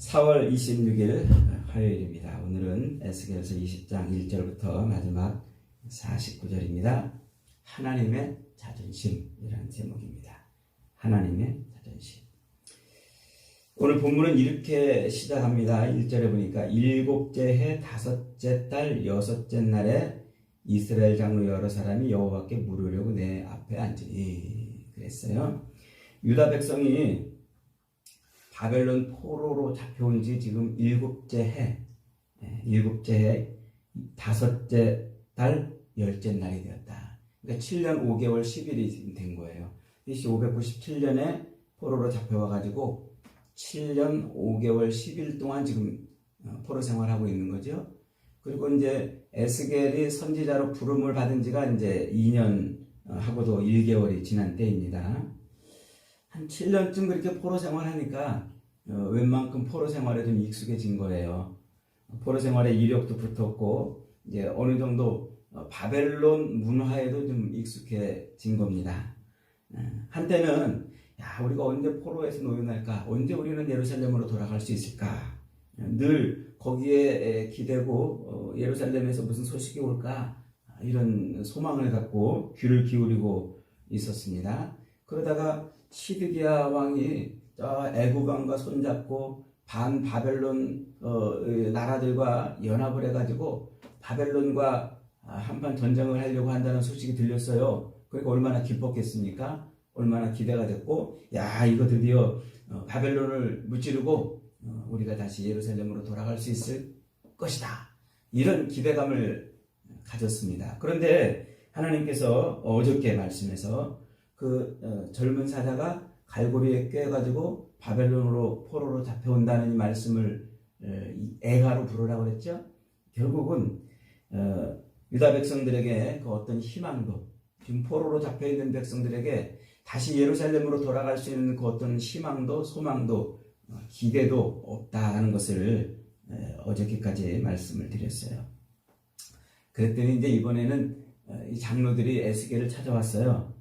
4월 26일 화요일입니다. 오늘은 에스겔서 20장 1절부터 마지막 49절입니다. 하나님의 자존심이라는 제목입니다. 하나님의 자존심. 오늘 본문은 이렇게 시작합니다. 1절에 보니까 일곱째 해 다섯째 달 여섯째 날에 이스라엘 장로 여러 사람이 여호와께 물으려고 내 앞에 앉으니 그랬어요. 유다 백성이 바벨론 포로로 잡혀온 지 지금 일곱째 해 다섯째 달 열째 날이 되었다. 그러니까 7년 5개월 10일이 된 거예요. BC 597년에 포로로 잡혀와가지고 7년 5개월 10일 동안 지금 포로 생활하고 있는 거죠. 그리고 이제 에스겔이 선지자로 부름을 받은 지가 이제 2년 하고도 1개월이 지난 때입니다. 한 7년쯤 그렇게 포로 생활하니까 웬만큼 포로 생활에 좀 익숙해진 거예요. 포로 생활에 이력도 붙었고 이제 어느 정도 바벨론 문화에도 좀 익숙해진 겁니다. 한때는 야, 우리가 언제 포로에서 노예날까? 언제 우리는 예루살렘으로 돌아갈 수 있을까? 늘 거기에 기대고 예루살렘에서 무슨 소식이 올까? 이런 소망을 갖고 귀를 기울이고 있었습니다. 그러다가 시드기야 왕이 애굽 왕과 손잡고 반 바벨론 나라들과 연합을 해가지고 바벨론과 한판 전쟁을 하려고 한다는 소식이 들렸어요. 그러니까 얼마나 기뻤겠습니까? 얼마나 기대가 됐고, 야, 이거 드디어 바벨론을 무찌르고 우리가 다시 예루살렘으로 돌아갈 수 있을 것이다. 이런 기대감을 가졌습니다. 그런데 하나님께서 어저께 말씀에서 그 젊은 사자가 갈고리에 꿰가지고 바벨론으로 포로로 잡혀온다는 말씀을 애가로 부르라고 그랬죠. 결국은 유다 백성들에게 그 어떤 희망도, 지금 포로로 잡혀있는 백성들에게 다시 예루살렘으로 돌아갈 수 있는 그 어떤 희망도 소망도 기대도 없다는 것을 어저께까지 말씀을 드렸어요. 그랬더니 이제 이번에는 이 장로들이 에스겔을 찾아왔어요.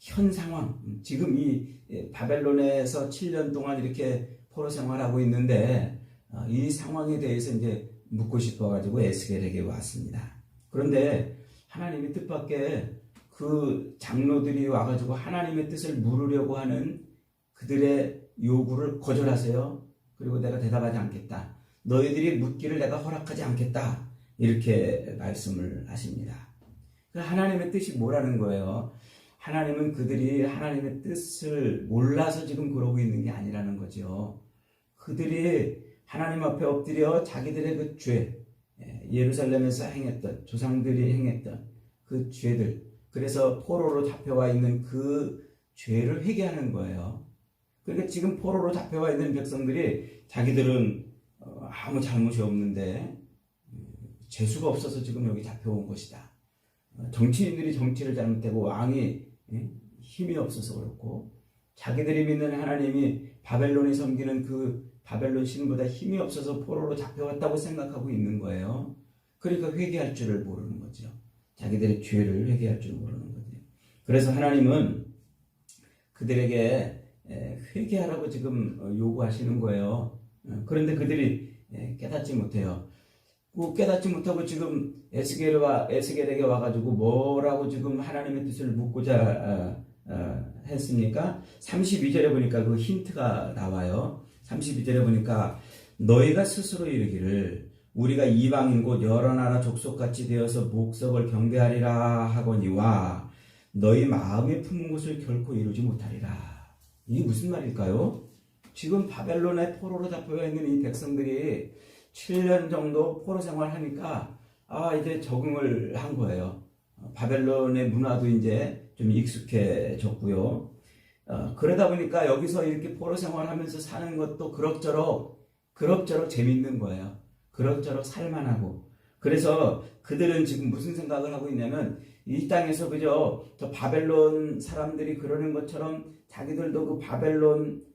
현 상황, 지금 이 바벨론에서 7년 동안 이렇게 포로 생활하고 있는데 이 상황에 대해서 이제 묻고 싶어가지고 에스겔에게 왔습니다. 그런데 하나님의 뜻밖의 그 장로들이 와가지고 하나님의 뜻을 물으려고 하는 그들의 요구를 거절하세요. 그리고 내가 대답하지 않겠다. 너희들이 묻기를 내가 허락하지 않겠다. 이렇게 말씀을 하십니다. 하나님의 뜻이 뭐라는 거예요? 하나님은 그들이 하나님의 뜻을 몰라서 지금 그러고 있는 게 아니라는 거죠. 그들이 하나님 앞에 엎드려 자기들의 그 죄, 예루살렘에서 행했던, 조상들이 행했던 그 죄들, 그래서 포로로 잡혀와 있는 그 죄를 회개하는 거예요. 그러니까 지금 포로로 잡혀와 있는 백성들이 자기들은 아무 잘못이 없는데 재수가 없어서 지금 여기 잡혀온 것이다. 정치인들이 정치를 잘못되고 왕이 힘이 없어서 그렇고 자기들이 믿는 하나님이 바벨론이 섬기는 그 바벨론 신보다 힘이 없어서 포로로 잡혀왔다고 생각하고 있는 거예요. 그러니까 회개할 줄을 모르는 거죠. 자기들의 죄를 회개할 줄 모르는 거죠. 그래서 하나님은 그들에게 회개하라고 지금 요구하시는 거예요. 그런데 그들이 깨닫지 못해요. 깨닫지 못하고 지금 에스겔에게 와가지고 뭐라고 지금 하나님의 뜻을 묻고자 했습니까? 32절에 보니까 그 힌트가 나와요. 32절에 보니까 너희가 스스로 이르기를 우리가 이방인 곧 여러 나라 족속같이 되어서 목석을 경배하리라 하거니와 너희 마음에 품은 것을 결코 이루지 못하리라. 이게 무슨 말일까요? 지금 바벨론의 포로로 잡혀 있는 이 백성들이 7년 정도 포로 생활하니까 이제 적응을 한 거예요. 바벨론의 문화도 이제 좀 익숙해졌고요. 그러다 보니까 여기서 이렇게 포로 생활하면서 사는 것도 그럭저럭 재밌는 거예요. 그럭저럭 살만하고. 그래서 그들은 지금 무슨 생각을 하고 있냐면 이 땅에서 그저 저 바벨론 사람들이 그러는 것처럼 자기들도 그 바벨론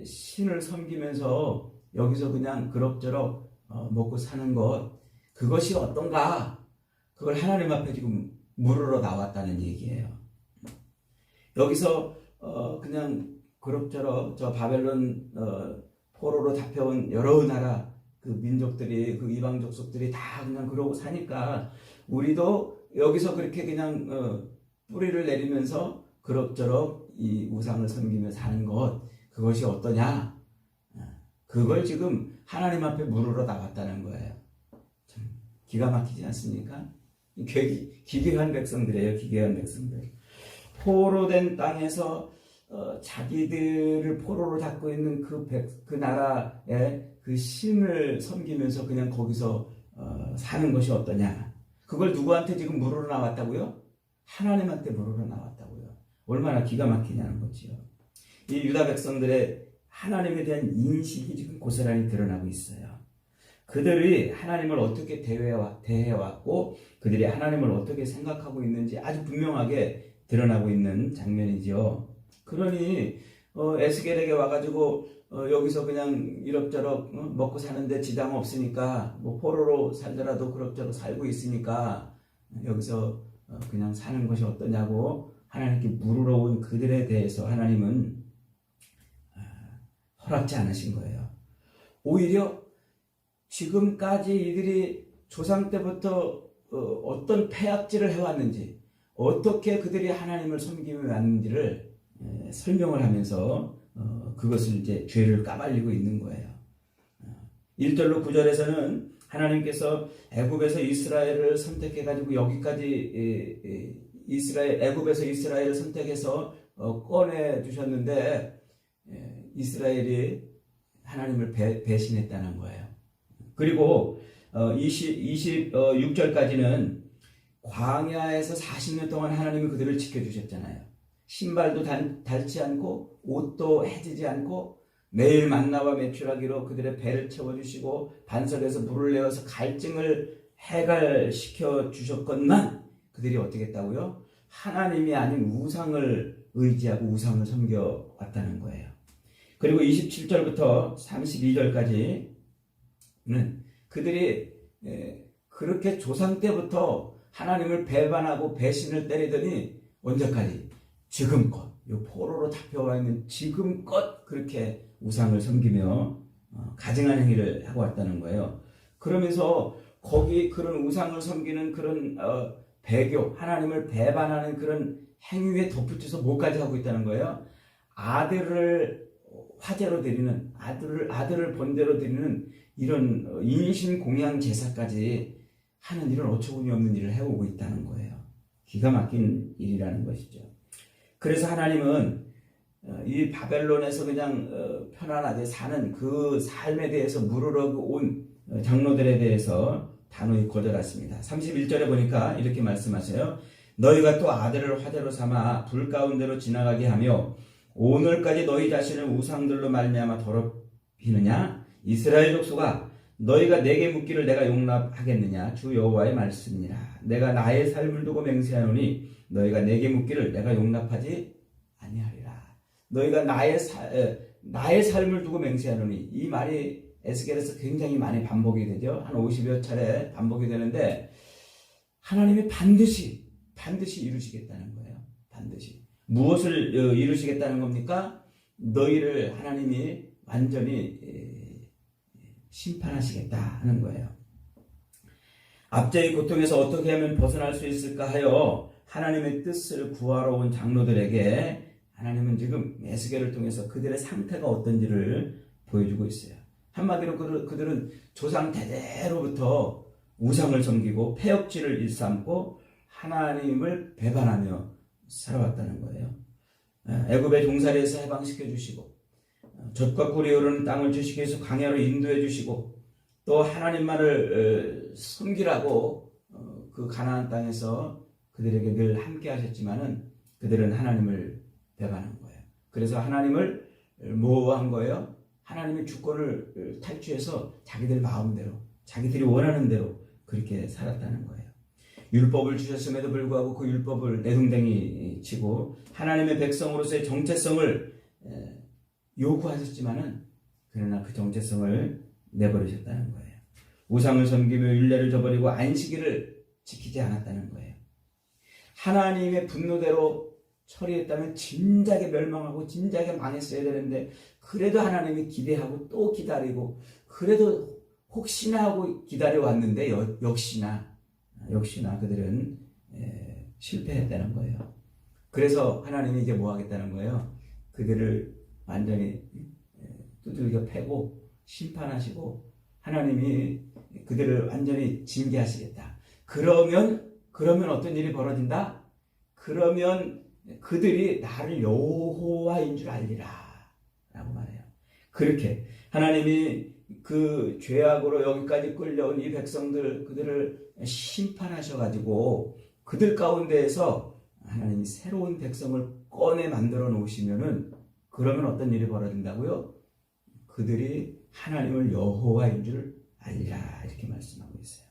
신을 섬기면서 여기서 그냥 그럭저럭 먹고 사는 것, 그것이 어떤가? 그걸 하나님 앞에 지금 물으러 나왔다는 얘기예요. 여기서 그냥 그럭저럭 저 바벨론 포로로 잡혀온 여러 나라 그 민족들이, 그 이방 족속들이 다 그냥 그러고 사니까 우리도 여기서 그렇게 그냥 뿌리를 내리면서 그럭저럭 이 우상을 섬기며 사는 그것이 어떠냐? 그걸 지금 하나님 앞에 물으러 나왔다는 거예요. 참 기가 막히지 않습니까? 기괴한 백성들이에요. 기괴한 백성들. 포로된 땅에서 자기들을 포로로 잡고 있는 그 나라의 그 신을 섬기면서 그냥 거기서 사는 것이 어떠냐? 그걸 누구한테 지금 물으러 나왔다고요? 하나님한테 물으러 나왔다고요. 얼마나 기가 막히냐는 거지요. 이 유다 백성들의 하나님에 대한 인식이 지금 고스란히 드러나고 있어요. 그들이 하나님을 어떻게 대해왔고 그들이 하나님을 어떻게 생각하고 있는지 아주 분명하게 드러나고 있는 장면이죠. 그러니 에스겔에게 와가지고 여기서 그냥 이럭저럭 먹고 사는데 지장 없으니까 뭐 포로로 살더라도 그럭저럭 살고 있으니까 여기서 그냥 사는 것이 어떠냐고 하나님께 물으러 온 그들에 대해서 하나님은 허락지 않으신 거예요. 오히려 지금까지 이들이 조상 때부터 어떤 폐악질을 해왔는지, 어떻게 그들이 하나님을 섬기며 왔는지를 설명을 하면서 그것을 이제 죄를 까발리고 있는 거예요. 1절로 9절에서는 하나님께서 애굽에서 이스라엘을 선택해가지고 여기까지 애굽에서 이스라엘을 선택해서 꺼내 주셨는데 이스라엘이 하나님을 배신했다는 거예요. 그리고 26절까지는 광야에서 40년 동안 하나님이 그들을 지켜주셨잖아요. 신발도 닳지 않고 옷도 해지지 않고 매일 만나와 메추라기로 그들의 배를 채워주시고 반석에서 물을 내어서 갈증을 해갈시켜 주셨건만 그들이 어떻게 했다고요? 하나님이 아닌 우상을 의지하고 우상을 섬겨왔다는 거예요. 그리고 27절부터 32절까지는 그들이 그렇게 조상 때부터 하나님을 배반하고 배신을 때리더니 언제까지? 지금껏, 이 포로로 잡혀와 있는 지금껏 그렇게 우상을 섬기며 가증한 행위를 하고 왔다는 거예요. 그러면서 거기 그런 우상을 섬기는 그런 배교, 하나님을 배반하는 그런 행위에 덧붙여서 뭐까지 하고 있다는 거예요? 아들을 화제로 드리는, 아들을 번제로 드리는 이런 인신공양 제사까지 하는 이런 어처구니 없는 일을 해오고 있다는 거예요. 기가 막힌 일이라는 것이죠. 그래서 하나님은 이 바벨론에서 그냥 편안하게 사는 그 삶에 대해서 물으러 온 장로들에 대해서 단호히 거절했습니다. 31절에 보니까 이렇게 말씀하세요. 너희가 또 아들을 화제로 삼아 불 가운데로 지나가게 하며 오늘까지 너희 자신을 우상들로 말미암아 더럽히느냐? 이스라엘 족속아, 너희가 내게 묻기를 내가 용납하겠느냐? 주 여호와의 말씀이니라. 내가 나의 삶을 두고 맹세하노니 너희가 내게 묻기를 내가 용납하지 아니하리라. 너희가 나의 삶을 두고 맹세하노니, 이 말이 에스겔에서 굉장히 많이 반복이 되죠. 한 50여 차례 반복이 되는데 하나님이 반드시 이루시겠다는 거예요. 반드시. 무엇을 이루시겠다는 겁니까? 너희를 하나님이 완전히 심판하시겠다 하는 거예요. 압제의 고통에서 어떻게 하면 벗어날 수 있을까 하여 하나님의 뜻을 구하러 온 장로들에게 하나님은 지금 에스겔을 통해서 그들의 상태가 어떤지를 보여주고 있어요. 한마디로 그들은 조상 대대로부터 우상을 섬기고 폐역질을 일삼고 하나님을 배반하며 살아왔다는 거예요. 애굽의 종살이에서 해방시켜 주시고 젖과 꿀이 흐르는 땅을 주시기 위해서 광야로 인도해 주시고 또 하나님만을 섬기라고 그 가나안 땅에서 그들에게 늘 함께 하셨지만은 그들은 하나님을 배반한 거예요. 그래서 하나님을 뭐한 거예요? 하나님의 주권을 탈취해서 자기들 마음대로, 자기들이 원하는 대로 그렇게 살았다는 거예요. 율법을 주셨음에도 불구하고 그 율법을 내동댕이 치고 하나님의 백성으로서의 정체성을 요구하셨지만은 그러나 그 정체성을 내버리셨다는 거예요. 우상을 섬기며 율례를 저버리고 안식일을 지키지 않았다는 거예요. 하나님의 분노대로 처리했다면 진작에 멸망하고 진작에 망했어야 되는데 그래도 하나님이 기대하고 또 기다리고 그래도 혹시나 하고 기다려왔는데 역시나 그들은 실패했다는 거예요. 그래서 하나님이 이제 뭐 하겠다는 거예요? 그들을 완전히 두들겨 패고 심판하시고 하나님이 그들을 완전히 징계하시겠다. 그러면 어떤 일이 벌어진다? 그러면 그들이 나를 여호와인 줄 알리라 라고 말해요. 그렇게 하나님이 그 죄악으로 여기까지 끌려온 이 백성들 그들을 심판하셔가지고 그들 가운데에서 하나님이 새로운 백성을 꺼내 만들어 놓으시면은 그러면 어떤 일이 벌어진다고요? 그들이 하나님을 여호와인 줄 알리라 이렇게 말씀하고 있어요.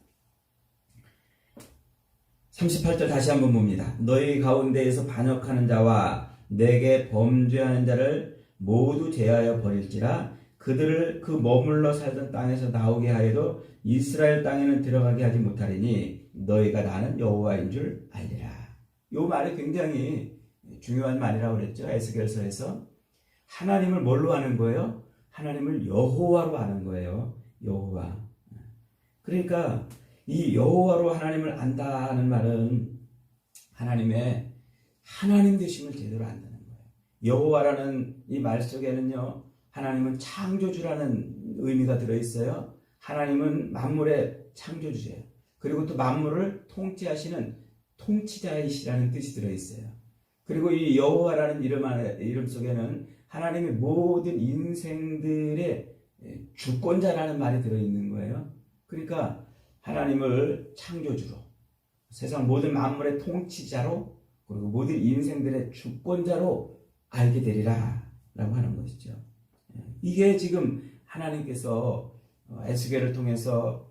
38절 다시 한번 봅니다. 너희 가운데에서 반역하는 자와 내게 범죄하는 자를 모두 제하여 버릴지라 그들을 그 머물러 살던 땅에서 나오게 하여도 이스라엘 땅에는 들어가게 하지 못하리니 너희가 나는 여호와인 줄 알리라. 이 말이 굉장히 중요한 말이라고 그랬죠. 에스겔서에서 하나님을 뭘로 아는 거예요? 하나님을 여호와로 아는 거예요. 여호와. 그러니까 이 여호와로 하나님을 안다는 말은 하나님의 하나님 되심을 제대로 안다는 거예요. 여호와라는 이 말 속에는요, 하나님은 창조주라는 의미가 들어있어요. 하나님은 만물의 창조주예요. 그리고 또 만물을 통치하시는 통치자이시라는 뜻이 들어있어요. 그리고 이 여호와라는 이름 속에는 하나님의 모든 인생들의 주권자라는 말이 들어있는 거예요. 그러니까 하나님을 창조주로, 세상 모든 만물의 통치자로, 그리고 모든 인생들의 주권자로 알게 되리라 라고 하는 것이죠. 이게 지금 하나님께서 에스겔을 통해서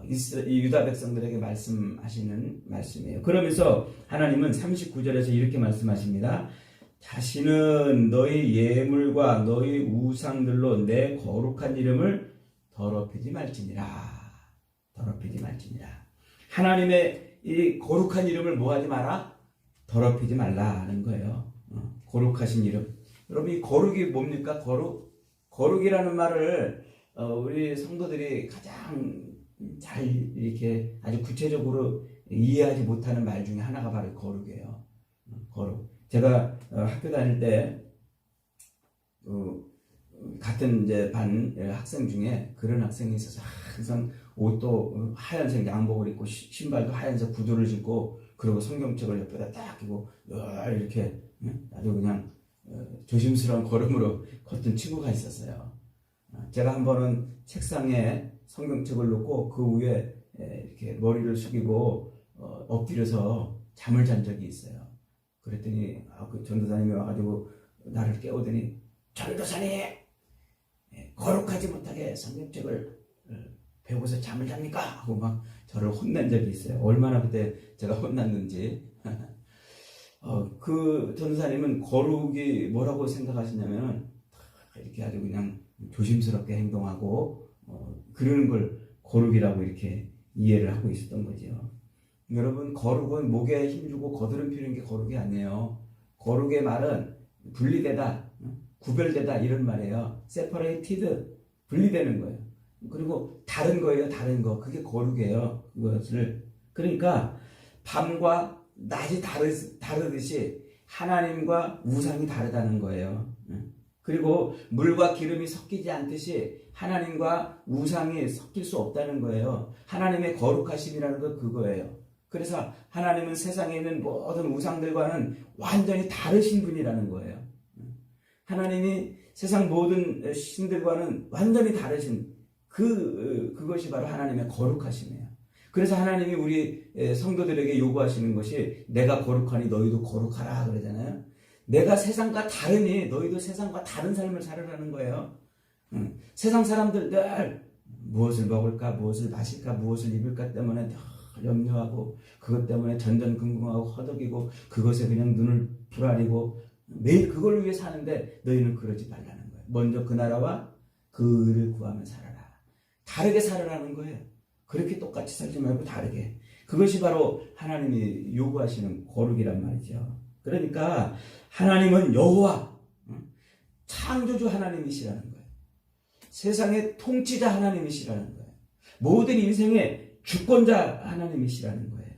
이 유다 백성들에게 말씀하시는 말씀이에요. 그러면서 하나님은 39절에서 이렇게 말씀하십니다. 다시는 너희 예물과 너희 우상들로 내 거룩한 이름을 더럽히지 말지니라. 더럽히지 말지니라. 하나님의 이 거룩한 이름을 뭐하지 마라? 더럽히지 말라는 거예요. 거룩하신 이름. 여러분, 이 거룩이 뭡니까? 거룩이라는 말을 우리 성도들이 가장 잘 이렇게 아주 구체적으로 이해하지 못하는 말 중에 하나가 바로 거룩이에요. 거룩. 제가 학교 다닐 때 같은 이제 반 학생 중에 그런 학생이 있어서 항상 옷도 하얀색 양복을 입고 신발도 하얀색 구두를 신고 그리고 성경책을 옆에다 딱 끼고 이렇게 아주 그냥 조심스러운 걸음으로 걷던 친구가 있었어요. 제가 한 번은 책상에 성경책을 놓고 그 위에 이렇게 머리를 숙이고 엎드려서 잠을 잔 적이 있어요. 그랬더니 그 전도사님이 와가지고 나를 깨우더니 전도사님, 거룩하지 못하게 성경책을 배우고서 잠을 잡니까? 하고 막 저를 혼낸 적이 있어요. 얼마나 그때 제가 혼났는지. 그 전도사님은 거룩이 뭐라고 생각하시냐면 이렇게 아주 그냥 조심스럽게 행동하고 그러는 걸 거룩이라고 이렇게 이해를 하고 있었던 거죠. 여러분, 거룩은 목에 힘주고 거드름 피우는 게 거룩이 아니에요. 거룩의 말은 분리되다, 구별되다 이런 말이에요. separated, 분리되는 거예요. 그리고 다른 거예요. 다른 거. 그게 거룩이에요. 그것을. 그러니까 밤과 낮이 다르듯이 하나님과 우상이 다르다는 거예요. 그리고 물과 기름이 섞이지 않듯이 하나님과 우상이 섞일 수 없다는 거예요. 하나님의 거룩하심이라는 건 그거예요. 그래서 하나님은 세상에 있는 모든 우상들과는 완전히 다르신 분이라는 거예요. 하나님이 세상 모든 신들과는 완전히 다르신 그것이 바로 하나님의 거룩하심이에요. 그래서 하나님이 우리 성도들에게 요구하시는 것이 내가 거룩하니 너희도 거룩하라 그러잖아요. 내가 세상과 다르니 너희도 세상과 다른 삶을 살으라는 거예요. 세상 사람들 늘 무엇을 먹을까, 무엇을 마실까, 무엇을 입을까 때문에 염려하고 그것 때문에 전전긍긍하고 허덕이고 그것에 그냥 눈을 부라리고 매일 그걸 위해 사는데 너희는 그러지 말라는 거예요. 먼저 그 나라와 그 의를 구하며 살아라. 다르게 살아라는 거예요. 그렇게 똑같이 살지 말고 다르게. 그것이 바로 하나님이 요구하시는 거룩이란 말이죠. 그러니까 하나님은 여호와, 창조주 하나님이시라는 거예요. 세상의 통치자 하나님이시라는 거예요. 모든 인생의 주권자 하나님이시라는 거예요.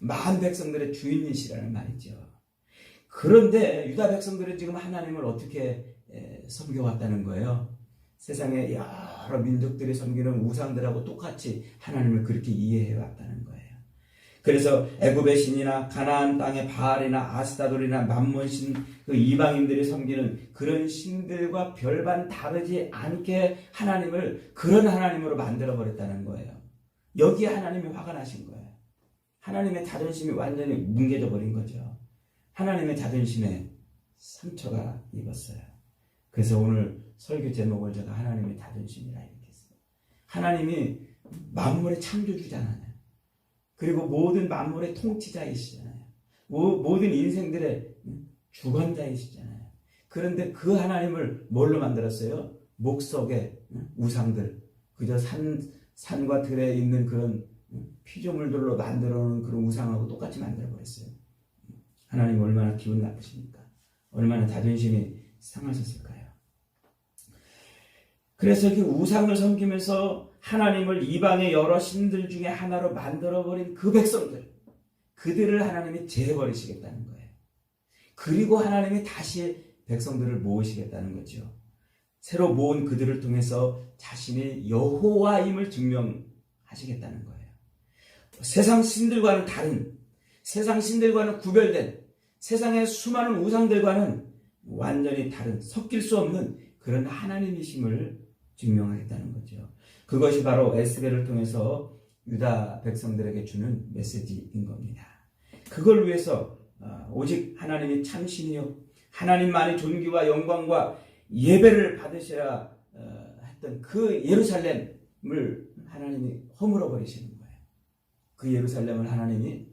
만 백성들의 주인이시라는 말이죠. 그런데 유다 백성들은 지금 하나님을 어떻게 섬겨왔다는 거예요? 세상의 여러 민족들이 섬기는 우상들하고 똑같이 하나님을 그렇게 이해해왔다는 거예요. 그래서 애굽의 신이나 가나안 땅의 바알이나 아스타돌이나 맘몬신, 그 이방인들이 섬기는 그런 신들과 별반 다르지 않게 하나님을 그런 하나님으로 만들어버렸다는 거예요. 여기에 하나님이 화가 나신 거예요. 하나님의 자존심이 완전히 뭉개져 버린 거죠. 하나님의 자존심에 상처가 입었어요. 그래서 오늘 설교 제목을 제가 하나님의 자존심이라 이렇게 했어요. 하나님이 만물의 창조주잖아요. 그리고 모든 만물의 통치자이시잖아요. 모든 인생들의 주관자이시잖아요. 그런데 그 하나님을 뭘로 만들었어요? 목석의 우상들, 그저 산과 들에 있는 그런 피조물들로 만들어 놓은 그런 우상하고 똑같이 만들어 버렸어요. 하나님 얼마나 기분 나쁘십니까? 얼마나 자존심이 상하셨을까요? 그래서 그 우상을 섬기면서 하나님을 이방의 여러 신들 중에 하나로 만들어버린 그 백성들, 그들을 하나님이 제해버리시겠다는 거예요. 그리고 하나님이 다시 백성들을 모으시겠다는 거죠. 새로 모은 그들을 통해서 자신이 여호와임을 증명하시겠다는 거예요. 세상 신들과는 다른, 세상 신들과는 구별된, 세상의 수많은 우상들과는 완전히 다른, 섞일 수 없는 그런 하나님이심을 증명하겠다는 거죠. 그것이 바로 에스겔을 통해서 유다 백성들에게 주는 메시지인 겁니다. 그걸 위해서 오직 하나님이 참신이요 하나님만의 존귀와 영광과 예배를 받으셔야 했던 그 예루살렘을 하나님이 허물어 버리시는 거예요. 그 예루살렘을 하나님이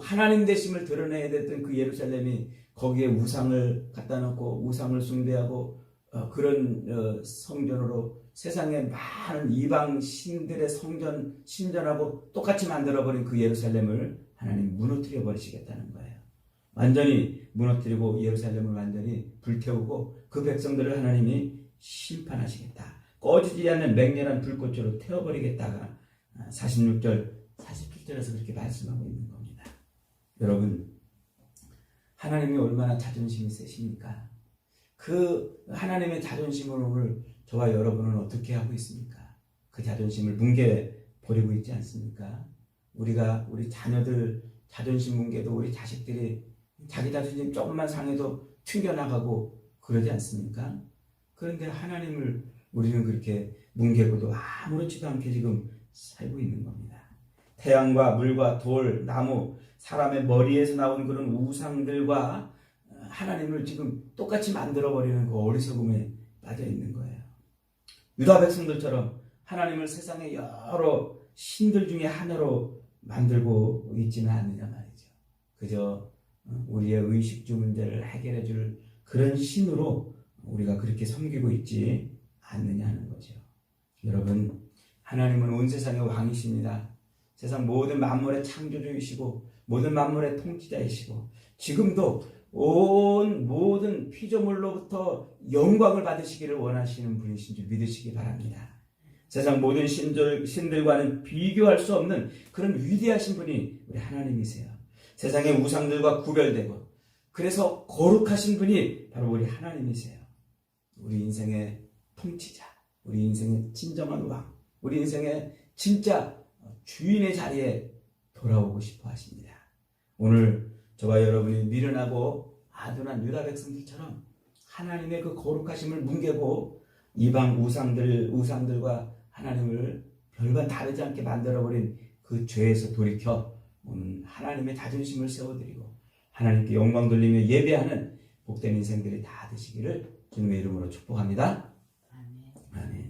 하나님 되심을 드러내야 됐던 그 예루살렘이 거기에 우상을 갖다 놓고 우상을 숭배하고 그런 성전으로 세상의 많은 이방 신들의 신전하고 똑같이 만들어버린 그 예루살렘을 하나님 무너뜨려 버리시겠다는 거예요. 완전히 무너뜨리고 예루살렘을 완전히 불태우고 그 백성들을 하나님이 심판하시겠다. 꺼지지 않는 맹렬한 불꽃으로 태워버리겠다가 46절, 47절에서 그렇게 말씀하고 있는 겁니다. 여러분, 하나님이 얼마나 자존심이 세십니까? 그 하나님의 자존심을 오늘 저와 여러분은 어떻게 하고 있습니까? 그 자존심을 뭉개버리고 있지 않습니까? 우리 자녀들 자존심 뭉개도 우리 자식들이 자기 자존심 조금만 상해도 튕겨나가고 그러지 않습니까? 그런데 하나님을 우리는 그렇게 뭉개고도 아무렇지도 않게 지금 살고 있는 겁니다. 태양과 물과 돌, 나무, 사람의 머리에서 나온 그런 우상들과 하나님을 지금 똑같이 만들어버리는 그 어리석음에 빠져 있는 거예요. 유다 백성들처럼 하나님을 세상의 여러 신들 중에 하나로 만들고 있지는 않느냐 말이죠. 그저 우리의 의식주 문제를 해결해 줄 그런 신으로 우리가 그렇게 섬기고 있지 않느냐 하는 거죠. 여러분, 하나님은 온 세상의 왕이십니다. 세상 모든 만물의 창조주이시고 모든 만물의 통치자이시고 지금도 모든 피조물로부터 영광을 받으시기를 원하시는 분이신 줄 믿으시기 바랍니다. 세상 모든 신들과는 비교할 수 없는 그런 위대하신 분이 우리 하나님이세요. 세상의 우상들과 구별되고 그래서 거룩하신 분이 바로 우리 하나님이세요. 우리 인생의 통치자, 우리 인생의 진정한 왕, 우리 인생의 진짜 주인의 자리에 돌아오고 싶어 하십니다. 오늘 저와 여러분이 미련하고 아둔한 유다 백성들처럼 하나님의 그 거룩하심을 뭉개고 이방 우상들과 하나님을 별반 다르지 않게 만들어버린 그 죄에서 돌이켜 하나님의 자존심을 세워드리고 하나님께 영광 돌리며 예배하는 복된 인생들이 다 되시기를 주님의 이름으로 축복합니다. 아멘.